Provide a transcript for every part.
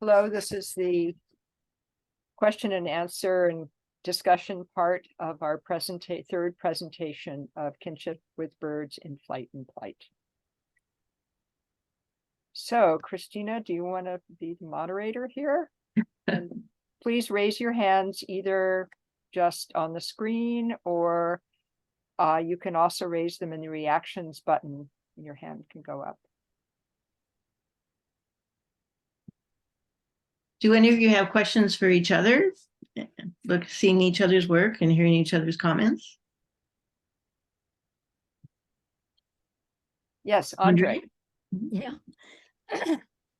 Hello, this is the question and answer and discussion part of our third presentation of Kinship with Birds in Flight and Plight. So, Christina, do you want to be the moderator here? And please raise your hands either just on the screen or you can also raise them in the reactions button and your hand can go up. Do any of you have questions for each other? Seeing each other's work and hearing each other's comments? Yes, Andre. Yeah.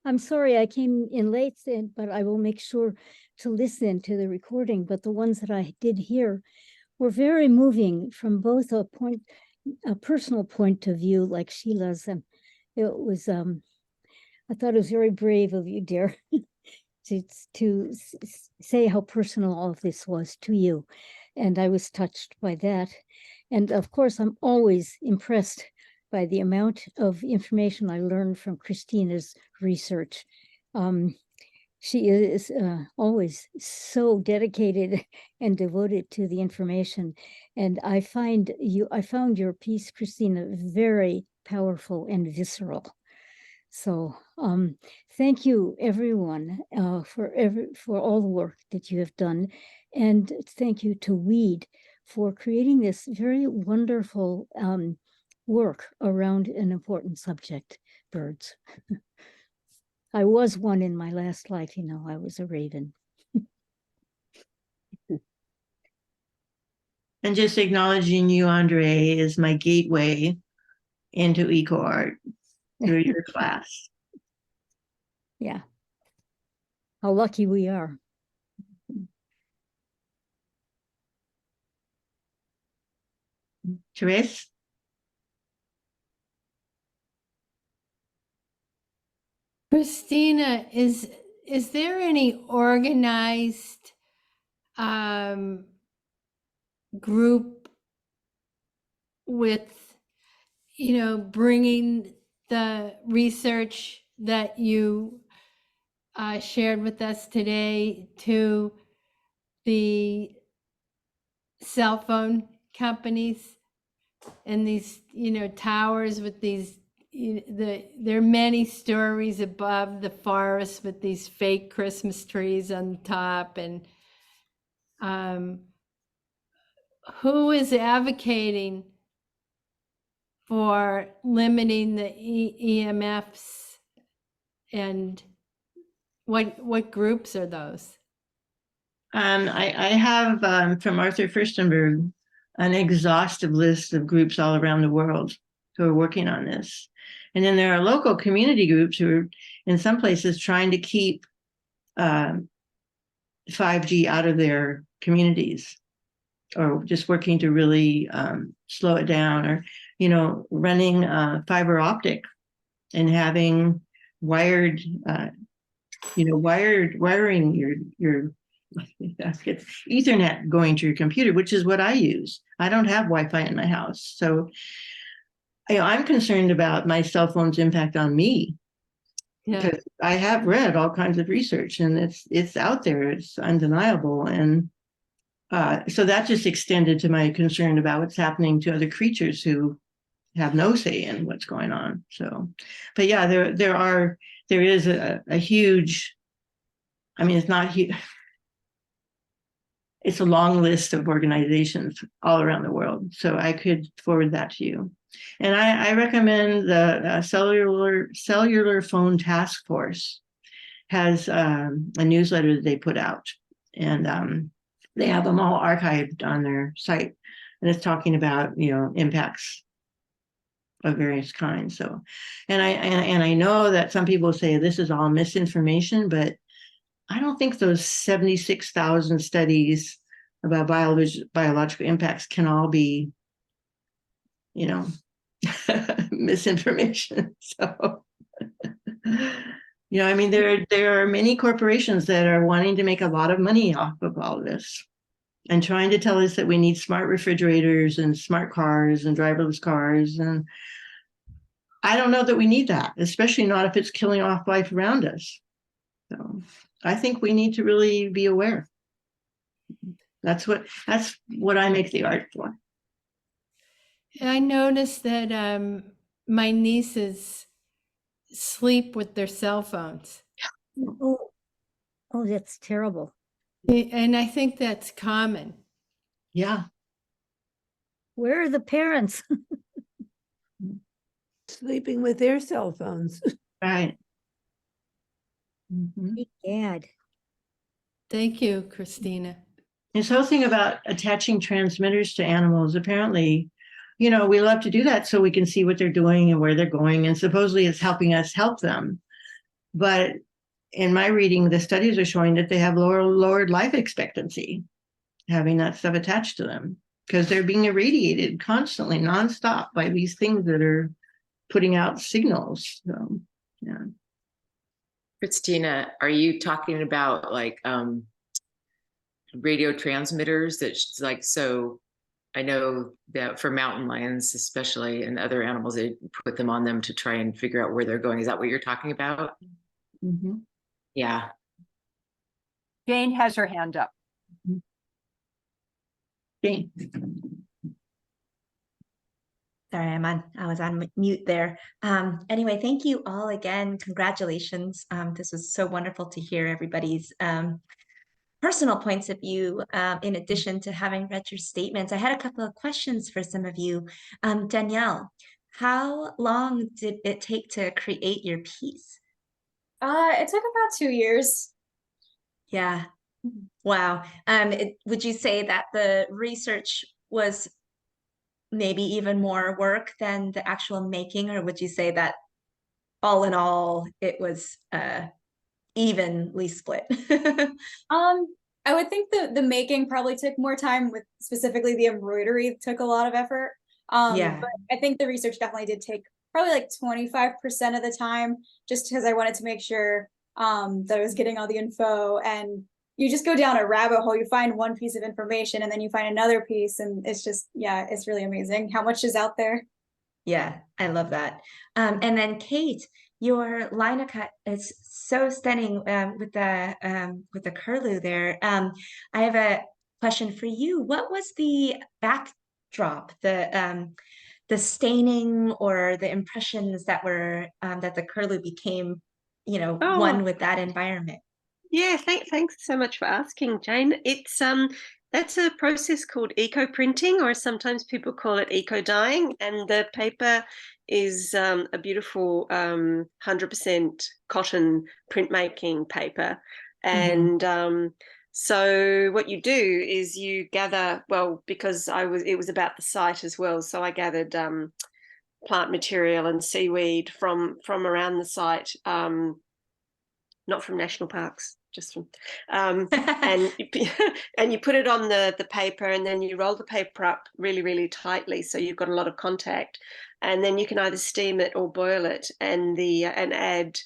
I'm sorry I came in late, but I will make sure to listen to the recording. But the ones that I did hear were very moving from both a personal point of view, like Sheila's. And it was, I thought it was very brave of you, dear, to say how personal all of this was to you. And I was touched by that. And of course, I'm always impressed by the amount of information I learned from Christina's research. She is always so dedicated and devoted to the information. And I found your piece, Christina, very powerful and visceral. So thank you, everyone, for all the work that you have done. And thank you to WEAD for creating this very wonderful work around an important subject, birds. I was one in my last life, you know, I was a raven. And just acknowledging you, Andre, is my gateway into eco art through your class. Yeah. How lucky we are. Therese? Christina, is there any organized group with, you know, bringing the research that you shared with us today to the cell phone companies and these, you know, towers with these, there are many stories above the forest with these fake Christmas trees on top, and who is advocating for limiting the EMFs, and what groups are those? I have from Arthur Furstenberg an exhaustive list of groups all around the world who are working on this. And then there are local community groups who are in some places trying to keep 5G out of their communities, or just working to really slow it down, or, you know, running fiber optic and having wiring your Ethernet going to your computer, which is what I use. I don't have Wi-Fi in my house. So I'm concerned about my cell phone's impact on me. Yeah. Because I have read all kinds of research, and it's out there, it's undeniable. And so that just extended to my concern about what's happening to other creatures who have no say in what's going on. So, but yeah, there is a huge, I mean, it's not huge. It's a long list of organizations all around the world. So I could forward that to you. And I recommend the Cellular Phone Task Force has a newsletter that they put out. And they have them all archived on their site. And it's talking about, you know, impacts of various kinds. So, and I know that some people say this is all misinformation, but I don't think those 76,000 studies about biological impacts can all be, you know, misinformation. So, you know, I mean, there are many corporations that are wanting to make a lot of money off of all of this and trying to tell us that we need smart refrigerators and smart cars and driverless cars. And I don't know that we need that, especially not if it's killing off life around us. So I think we need to really be aware. That's what I make the art for. And I noticed that my nieces sleep with their cell phones. Oh, oh, that's terrible. And I think that's common. Yeah. Where are the parents? Sleeping with their cell phones. Right. Mhm. Good Gad. Thank you, Christina. This whole thing about attaching transmitters to animals, apparently, we love to do that so we can see what they're doing and where they're going. And supposedly it's helping us help them. But in my reading, the studies are showing that they have lowered life expectancy, having that stuff attached to them, because they're being irradiated constantly, nonstop by these things that are putting out signals. So, yeah. Christina, are you talking about like radio transmitters that's like, so I know that for mountain lions, especially, and other animals, they put them on them to try and figure out where they're going. Is that what you're talking about? Mm-hmm. Yeah. Jane has her hand up. Jane. Sorry, I was on mute there. Anyway, thank you all again. Congratulations. This was so wonderful to hear everybody's personal points of view, in addition to having read your statements. I had a couple of questions for some of you. Danielle, how long did it take to create your piece? It took about 2 years. Yeah. Wow. Would you say that the research was maybe even more work than the actual making, or would you say that all in all it was evenly split? I would think the making probably took more time, with specifically the embroidery took a lot of effort. Yeah. But I think the research definitely did take probably like 25% of the time, just because I wanted to make sure that I was getting all the info. And you just go down a rabbit hole, you find one piece of information and then you find another piece, and it's just, yeah, it's really amazing how much is out there. Yeah, I love that. And then Kate, your line cut is so stunning, with the curlew there. I have a question for you. What was the backdrop, the staining or the impressions that were that the curlew became, one with that environment? Yeah, thanks so much for asking, Jane. It's that's a process called eco-printing, or sometimes people call it eco-dyeing, and the paper is a beautiful 100% cotton printmaking paper. And so what you do is you gather, well, because it was about the site as well, so I gathered plant material and seaweed from around the site, not from national parks, just from and you put it on the paper, and then you roll the paper up really, really tightly so you've got a lot of contact, and then you can either steam it or boil it, and add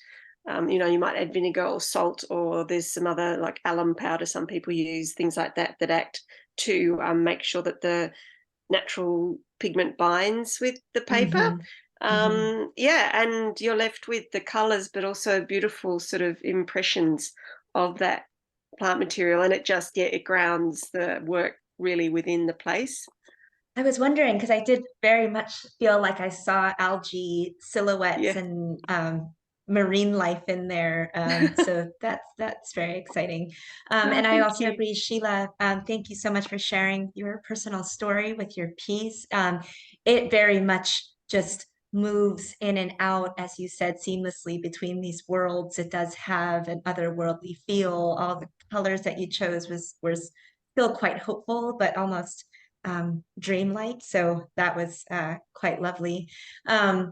you might add vinegar or salt, or there's some other like alum powder some people use, things like that act to make sure that the natural pigment binds with the paper. Yeah, and you're left with the colors, but also beautiful sort of impressions of that plant material, and it grounds the work really within the place. I was wondering, because I did very much feel like I saw algae silhouettes and marine life in there. So that's very exciting. And I also agree, Sheila, thank you so much for sharing your personal story with your piece. It very much just moves in and out, as you said, seamlessly between these worlds. It does have an otherworldly feel. All the colors that you chose was still quite hopeful, but almost dreamlike. So that was quite lovely. I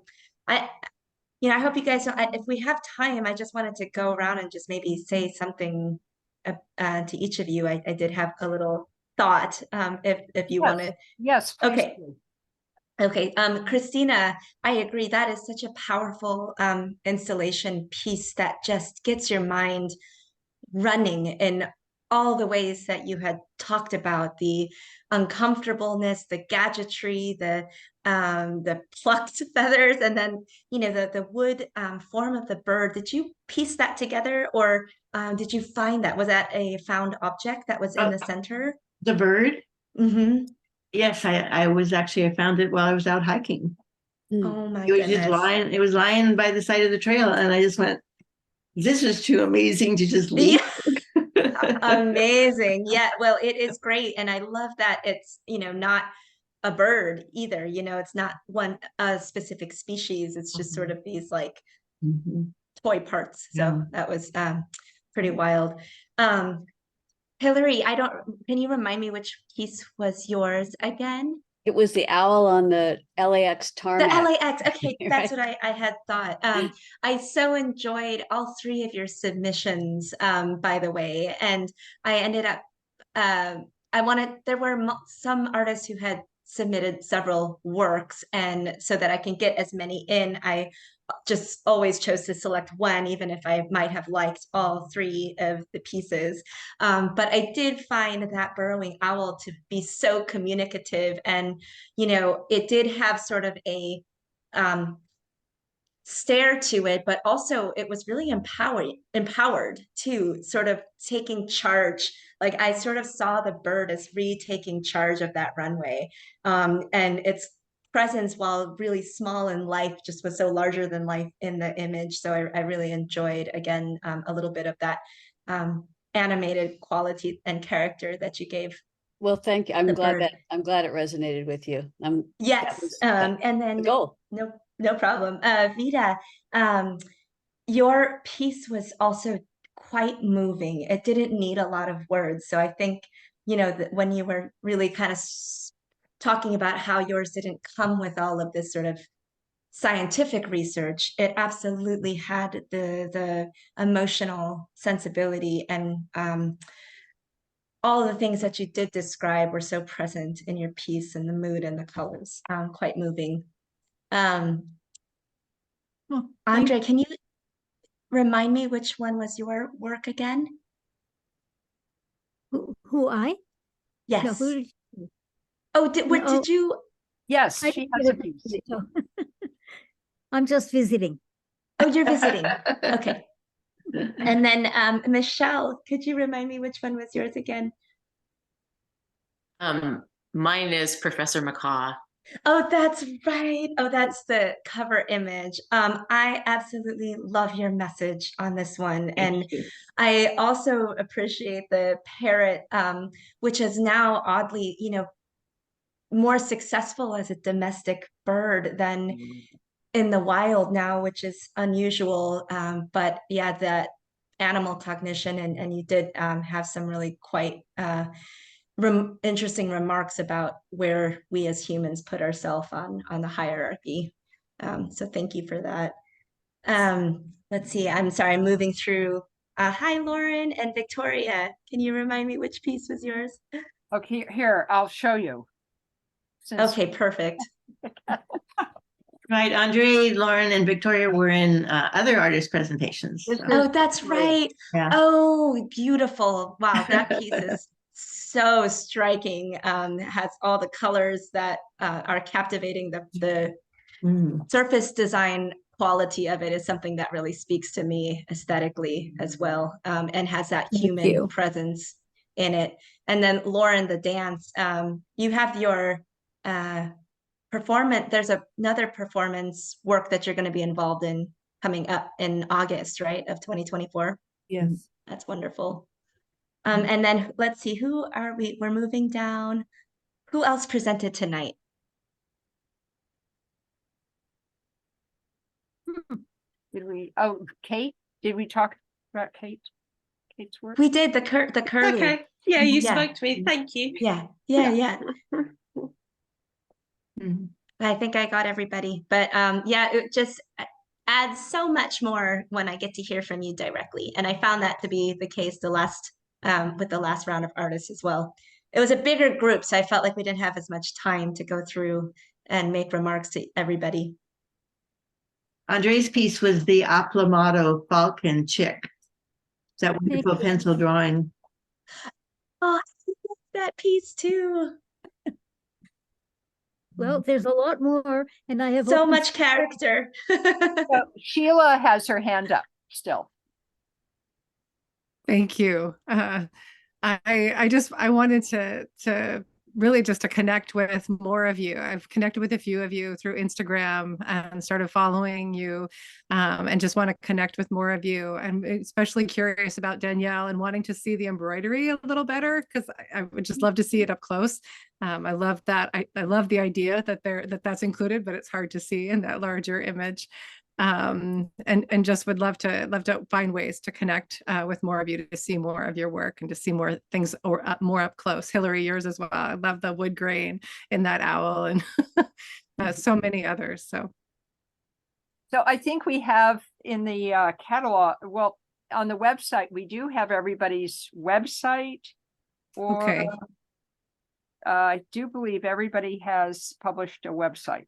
hope you guys, if we have time, I just wanted to go around and just maybe say something to each of you. I did have a little thought, if you want to. Yes. Okay. Do. Okay, Christina, I agree. That is such a powerful installation piece that just gets your mind running in all the ways that you had talked about the uncomfortableness, the gadgetry, the plucked feathers, and then the wood form of the bird. Did you piece that together, or did you find that? Was that a found object that was in the center? The bird? Mm-hmm. Yes, I found it while I was out hiking. Oh my It was goodness. just lying, it was lying by the side of the trail, and I just went, this is too amazing to just leave. Yeah. Amazing. Yeah, well, it is great. And I love that it's, not a bird either. It's not a specific species. It's just sort of these like Mhm. toy parts. So Yeah. that was pretty wild. Hilary, can you remind me which piece was yours again? It was the owl on the LAX The tarmac. LAX. Okay, that's what I had thought. I so enjoyed all three of your submissions, by the way, and I ended up. There were some artists who had submitted several works, and so that I can get as many in, I just always chose to select one, even if I might have liked all three of the pieces. But I did find that burrowing owl to be so communicative, and it did have sort of a stare to it, but also it was really empowered too, sort of taking charge. Like I sort of saw the bird as retaking charge of that runway, and its presence, while really small in life, just was so larger than life in the image. So I really enjoyed, again, a little bit of that animated quality and character that you gave. Well, thank you. I'm the glad bird. it resonated with you. Yes, and then the goal. No problem. Vida, your piece was also quite moving. It didn't need a lot of words. So I think, that when you were really kind of talking about how yours didn't come with all of this sort of scientific research, it absolutely had the emotional sensibility, and all the things that you did describe were so present in your piece, and the mood and the colors, quite moving. Andre, can you remind me which one was your work again? Who I? Yes. No, who, Oh, did you? Yes, I she didn't has a get piece. it, so. I'm just visiting. Oh, you're visiting. Okay. And then Michelle, could you remind me which one was yours again? Mine is Professor Macaw. Oh, that's right. Oh, that's the cover image. I absolutely love your message on this one. And I also appreciate the parrot, which is now oddly, more successful as a domestic bird than in the wild now, which is unusual. But yeah, that animal cognition, and you did have some really quite interesting remarks about where we as humans put ourselves on the hierarchy. So thank you for that. Let's see, I'm sorry, I'm moving through. Hi, Lauren and Victoria. Can you remind me which piece was yours? Okay, here, I'll show you. Okay, perfect. Right, Andre, Lauren, and Victoria were in other artist presentations. So. Oh, that's right. Yeah. Oh, beautiful. Wow, that piece is so striking. Has all the colors that are captivating. The surface design quality of it is something that really speaks to me aesthetically as well, and has that human presence in it. And then Lauren, the dance, you have your performance. There's another performance work that you're going to be involved in coming up in August, right, of 2024. Yes. That's wonderful. And then let's see, who are we? We're moving down. Who else presented tonight? Did we? Oh, Kate. Did we talk about Kate? Kate's work. We did the curly. Okay. Yeah, you spoke to me. Thank you. Yeah. I think I got everybody, but yeah, it just adds so much more when I get to hear from you directly, and I found that to be the case with the last round of artists as well. It was a bigger group, so I felt like we didn't have as much time to go through and make remarks to everybody. Andre's piece was the Aplomado falcon chick. That wonderful pencil drawing. Oh, I love that piece too. Well, there's a lot more, and I have So open much character. So Sheila has her hand up still. Thank you. I wanted to really just to connect with more of you. I've connected with a few of you through Instagram and started following you, and just want to connect with more of you. I'm especially curious about Danielle and wanting to see the embroidery a little better, because I would just love to see it up close. I love that. I love the idea that that's included, but it's hard to see in that larger image. And just would love to find ways to connect with more of you, to see more of your work and to see more things or more up close. Hilary, yours as well. I love the wood grain in that owl, and so many others. So I think we have in the catalog, well, on the website, we do have everybody's website. Or okay. I do believe everybody has published a website.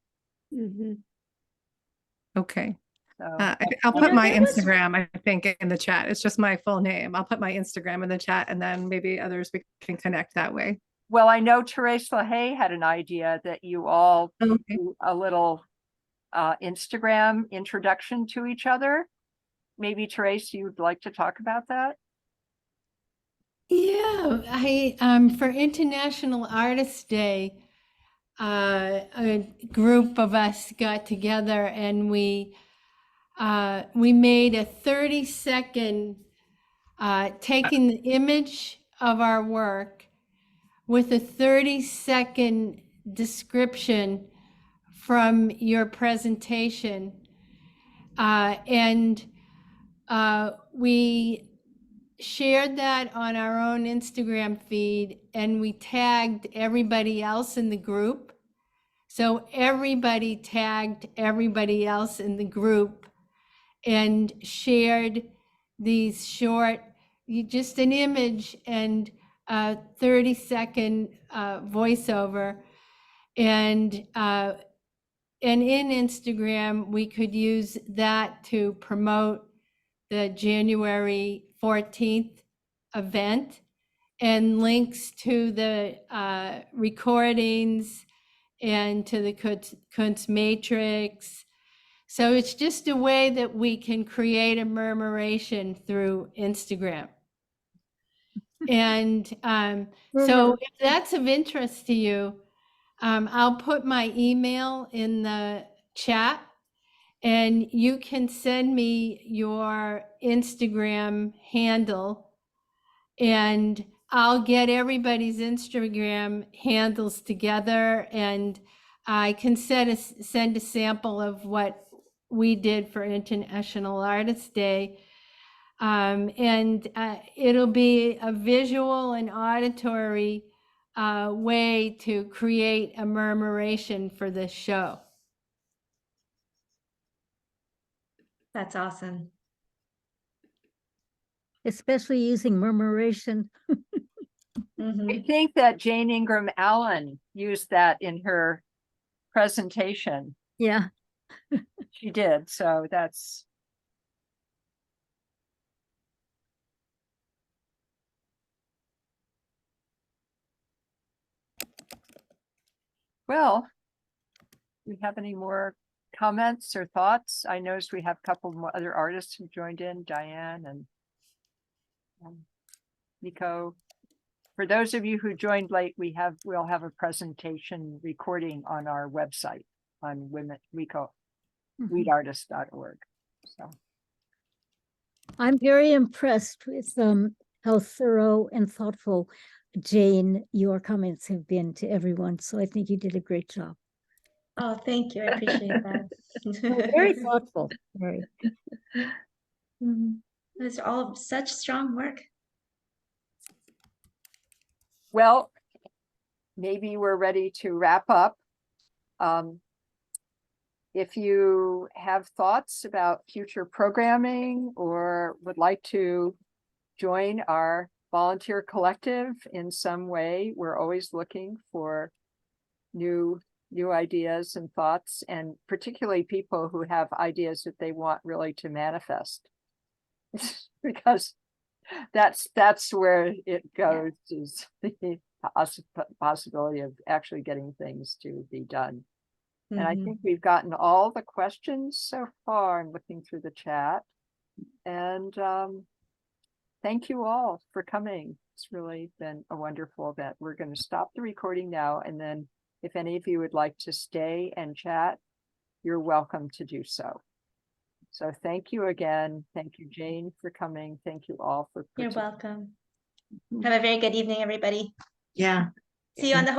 Okay. So I'll put my there was- Instagram, I think, in the chat. It's just my full name. I'll put my Instagram in the chat, and then maybe others we can connect that way. well, I know Therese LaHaye had an idea that you all Okay. do a little Instagram introduction to each other. Maybe Therese, you'd like to talk about that? Yeah, for International Artist Day, a group of us got together and we made a 30-second taking the image of our work with a 30-second description from your presentation, and we shared that on our own Instagram feed, and we tagged everybody else in the group. So everybody tagged everybody else in the group and shared these short, just an image and a 30-second voiceover. And in Instagram, we could use that to promote the January 14th event, and links to the recordings and to the Kunst Matrix. So it's just a way that we can create a murmuration through Instagram. And so if that's of interest to you, I'll put my email in the chat, and you can send me your Instagram handle, and I'll get everybody's Instagram handles together, and I can send a sample of what we did for International Artist Day. And it'll be a visual and auditory way to create a murmuration for this show. That's awesome. especially using murmuration. I think that Jane Ingram Allen used that in her presentation. Yeah. She did, so that's. Well, do we have any more comments or thoughts? I noticed we have a couple more other artists who joined in, Diane and Nico. For those of you who joined late, we'll have a presentation recording on our website on WEADartist.org. So I'm very impressed with how thorough and thoughtful, Jane, your comments have been to everyone. So I think you did a great job. Oh, thank you. I appreciate that. Very thoughtful. Very. It's all such strong work. well, maybe we're ready to wrap up. If you have thoughts about future programming or would like to join our volunteer collective in some way, we're always looking for new ideas and thoughts, and particularly people who have ideas that they want really to manifest. Because that's where it goes, is the possibility of actually getting things to be done. And I think we've gotten all the questions so far. I'm looking through the chat. And thank you all for coming. It's really been a wonderful event. We're going to stop the recording now. And then if any of you would like to stay and chat, you're welcome to do so. So thank you again. Thank you, Jane, for coming. Thank you all for You're participating. welcome. Have a very good evening, everybody. Yeah. See you on the